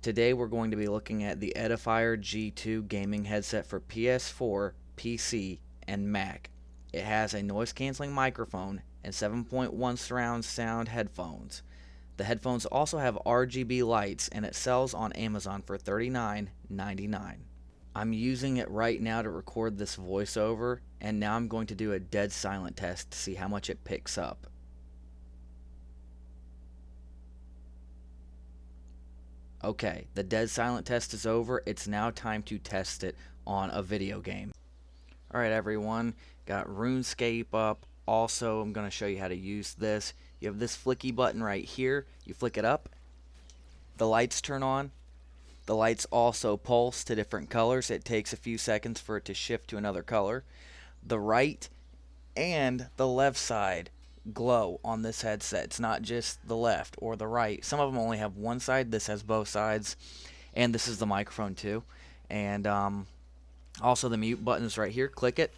Today we're going to be looking at the Edifier G2 gaming headset for PS4, PC, and Mac. It has a noise cancelling microphone and 7.1 surround sound headphones. The headphones also have RGB lights and it sells on Amazon for $39.99. I'm using it right now to record this voiceover, and now I'm going to do a dead silent test to see how much it picks up. Okay, the dead silent test is over. It's now time to test it on a video game. Alright everyone, got RuneScape up. Also, I'm going to show you how to use this. You have this flicky button right here. You flick it up. The lights turn on. The lights also pulse to different colors. It takes a few seconds for it to shift to another color. The right and the left side glow on this headset. It's not just the left or the right. Some of them only have one side. This has both sides, and this is the microphone too. And also the mute button is right here. Click it,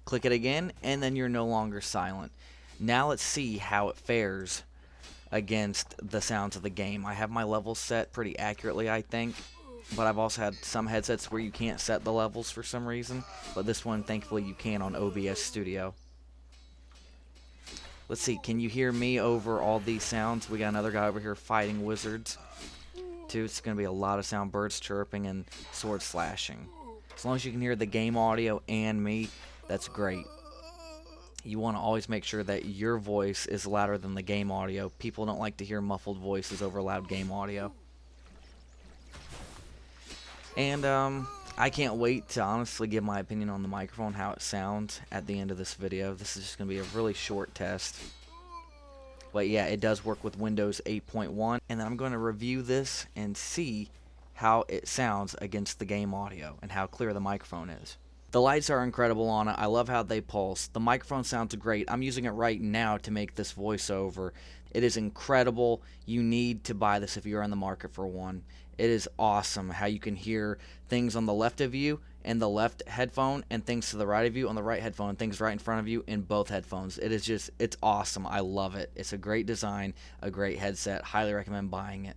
click it again, and then you're no longer silent. Now let's see how it fares against the sounds of the game. I have my levels set pretty accurately, I think, but I've also had some headsets where you can't set the levels for some reason, but this one thankfully you can on OBS Studio. Let's see, can you hear me over all these sounds? We got another guy over here fighting wizards too. It's going to be a lot of sound, birds chirping and sword slashing. As long as you can hear the game audio and me, that's great. You want to always make sure that your voice is louder than the game audio. People don't like to hear muffled voices over loud game audio. And I can't wait to honestly give my opinion on the microphone, how it sounds at the end of this video. This is just going to be a really short test. But yeah, it does work with Windows 8.1. And then I'm going to review this and see how it sounds against the game audio and how clear the microphone is. The lights are incredible on it. I love how they pulse. The microphone sounds great. I'm using it right now to make this voiceover. It is incredible. You need to buy this if you're in the market for one. It is awesome how you can hear things on the left of you in the left headphone and things to the right of you on the right headphone and things right in front of you in both headphones. It is just, it's awesome. I love it. It's a great design, a great headset. Highly recommend buying it.